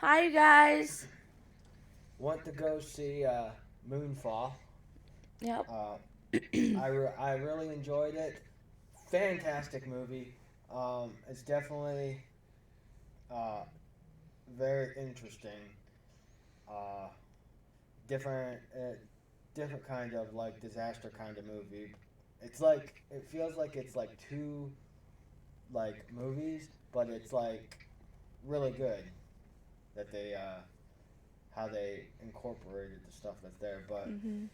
Hi, guys. Went to go see Moonfall. Yep. Uh, I really enjoyed it. Fantastic movie. It's definitely uh, very interesting. Uh, different kind of like disaster kind of movie. It feels like it's like two like movies, but it's like really good that they how they incorporated the stuff that's there. But Mhm.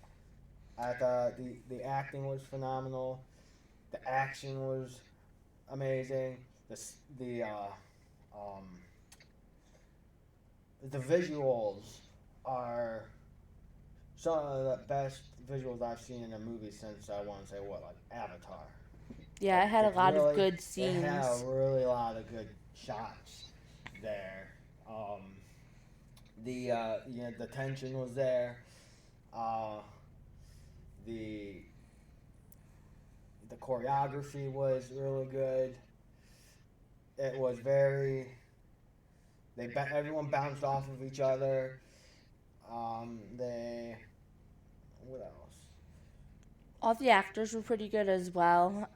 I thought the acting was phenomenal. The action was amazing. Um, the visuals are some of the best visuals I've seen in a movie since I want to say what, like Avatar. Yeah, it had a lot of good It had a scenes. really lot of good shots there. Um, the tension was there. Uh, the the choreography was really good. It was very everyone bounced off of each other. They what else? All the actors were pretty good as well.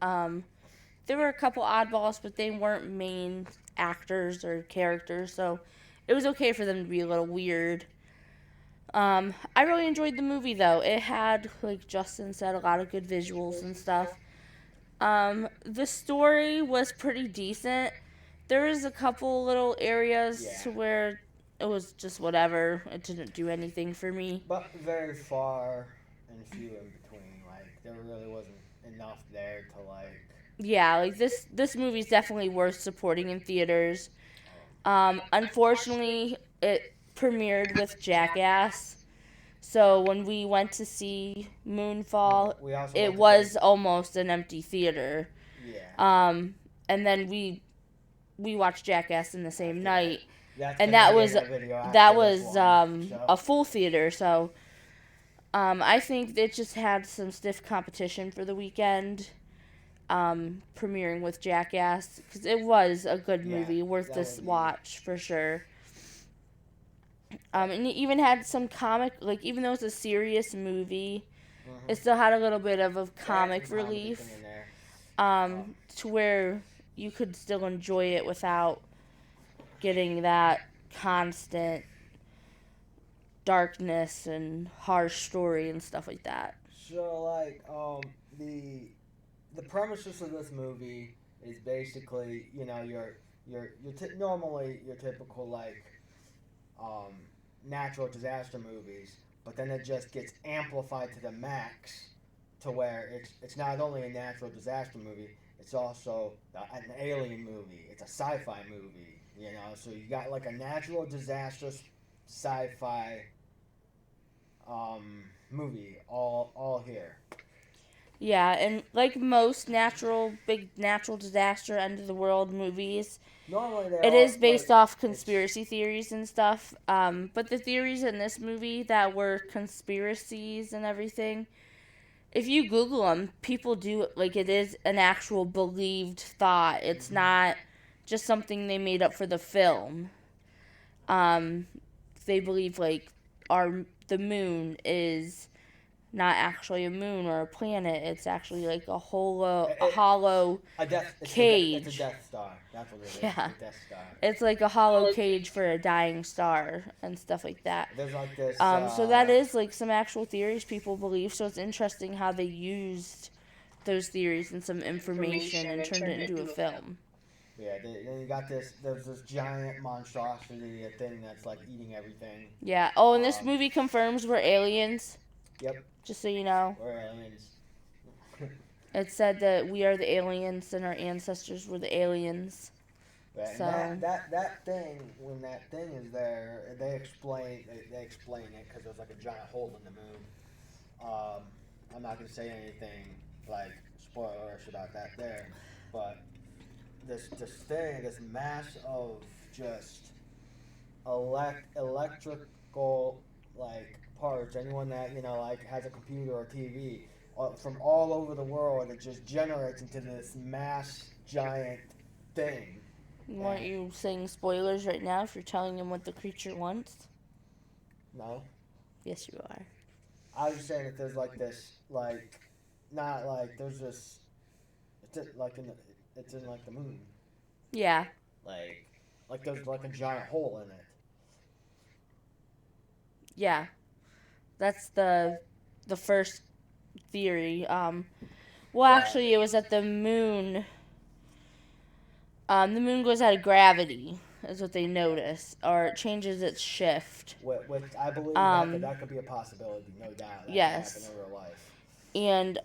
There were a couple oddballs, but they weren't main actors or characters, so it was okay for them to be a little weird. I really enjoyed the movie though. It had, like Justin said, a lot of good visuals and stuff. The story was pretty decent. There was a couple little areas Yeah, to where it was just whatever. It didn't do anything for me. but very far and few in between. Like there really wasn't enough there to like. Yeah, like this movie's definitely worth supporting in theaters. Um, Unfortunately, it premiered with Jackass. So when we went to see Moonfall, we also it went to go. was almost an empty theater. Yeah, And then we watched Jackass in the same after that. night, That's and gonna that be was in a video that after this was one. So a full theater. So I think it just had some stiff competition for the weekend. Premiering with Jackass because it was a good yeah, movie, worth that would this be. watch for sure. And it even had some comic, like even though it's a serious movie, it still had a little bit of a They had some comic comedy thing relief, in there. to where you could still enjoy it without getting that constant darkness and harsh story and stuff like that. So like the the premises of this movie is basically normally your typical like um, natural disaster movies, but then it just gets amplified to the max to where it's not only a natural disaster movie, it's also an alien movie. It's a sci-fi movie, So you got like a natural disaster sci-fi movie all here. Yeah, and like most big natural disaster, end of the world movies, Normally they're it all is like based off it's conspiracy theories and stuff. But the theories in this movie that were conspiracies and everything, if you Google them, people do like it is an actual believed thought. It's not just something they made up for the film. Um, they believe like the moon is not actually a moon or a planet. It's actually like a hollow a death. It's a cage. Death Star. That's what it is. Yeah, It's a Death Star. it's like a hollow cage for a dying star and stuff like that. There's like this. So that is like some actual theories people believe. So it's interesting how they used those theories and some information and turned it into a film. Yeah. Then you got this. There's this giant monstrosity, a thing that's like eating everything. Yeah. Oh, and this Um, movie confirms we're aliens. Yep. Just so you know, We're aliens. it said that we are the aliens and our ancestors were the aliens. Right, So and that thing, when that thing is there, they explain it because there's like a giant hole in the moon. I'm not gonna say anything like spoilerish about that there, but this mass of just electrical like parts. Anyone that like has a computer or TV from all over the world, it just generates into this mass giant thing Weren't And you saying spoilers right now if you're telling him what the creature wants? no, Yes, you are. I was just saying that there's like this, like, not like there's this. Like in the, it's in like the moon, Yeah. like there's like a giant hole in it. Yeah. That's the first theory. Well, But actually, it was that the moon goes out of gravity, is what they notice, or it changes its shift. which I believe Um, that could be a possibility, no doubt. That could happen yes, in real life. and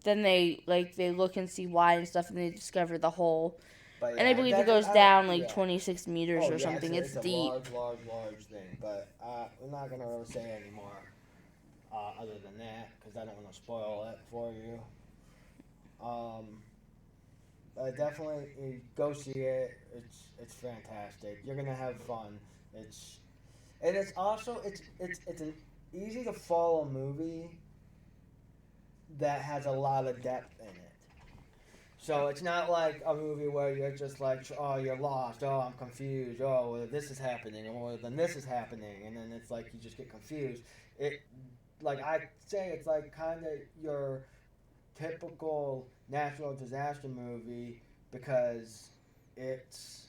then they look and see why and stuff, and they discover the hole. But And I yeah, believe it that's goes I don't. down like Yeah. 26 meters Oh or yeah, something. It's it's a deep. large thing. But we're not gonna really say anymore other than that because I don't want to spoil it for you. Um, definitely go see it. It's fantastic. You're gonna have fun. It's and it's also it's an easy to follow movie that has a lot of depth in it. So it's not like a movie where you're just like, oh, you're lost. Oh, I'm confused. Oh, well, this is happening, or then this is happening, and then it's like you just get confused. It, like I say, it's like kind of your typical natural disaster movie because it's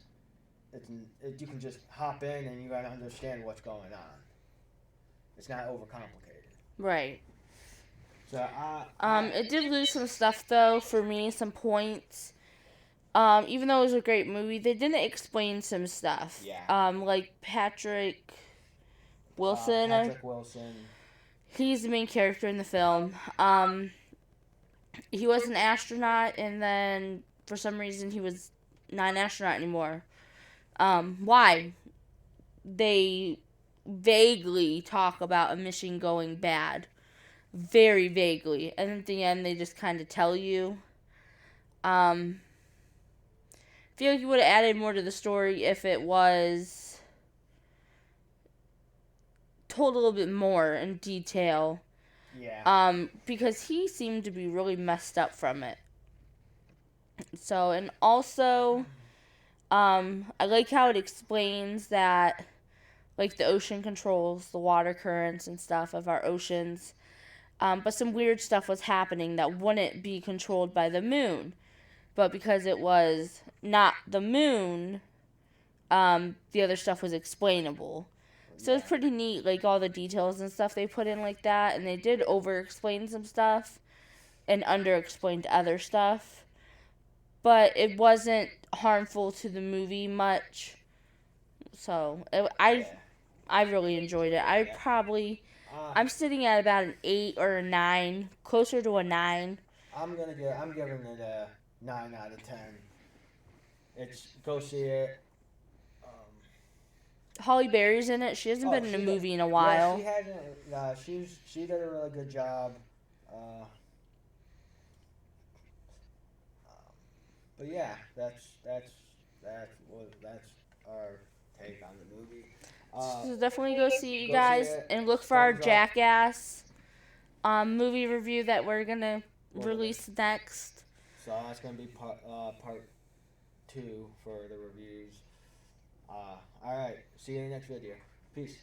you can just hop in and you gotta understand what's going on. It's not overcomplicated. Right. So It did lose some stuff though for me, some points. Even though it was a great movie, they didn't explain some stuff. yeah. Like Patrick Wilson, Patrick Wilson. he's the main character in the film. He was an astronaut, and then for some reason he was not an astronaut anymore. Why? They vaguely talk about a mission going bad, very vaguely, and at the end they just kind of tell you. I feel like you would have added more to the story if it was told a little bit more in detail. Yeah. Because he seemed to be really messed up from it. So, and also, I like how it explains that, like, the ocean controls the water currents and stuff of our oceans. But some weird stuff was happening that wouldn't be controlled by the moon. But because it was not the moon, the other stuff was explainable. So it's pretty neat, like all the details and stuff they put in like that. And they did over explain some stuff and under explained other stuff. But it wasn't harmful to the movie much. So I really enjoyed it. I'm sitting at about an 8 or a 9, closer to a 9. I'm giving it a 9 out of 10. It's go see it. Um, Holly Berry's in it. She hasn't been in a movie in a yeah, she while. hasn't. She did a really good job. Uh, but yeah, that's our take on the movie. So definitely go see it, you Go see guys, it. and look for our Thumbs up. Jackass movie review that we're gonna release next. So that's gonna be part 2 for the reviews. All right. See you in the next video. Peace.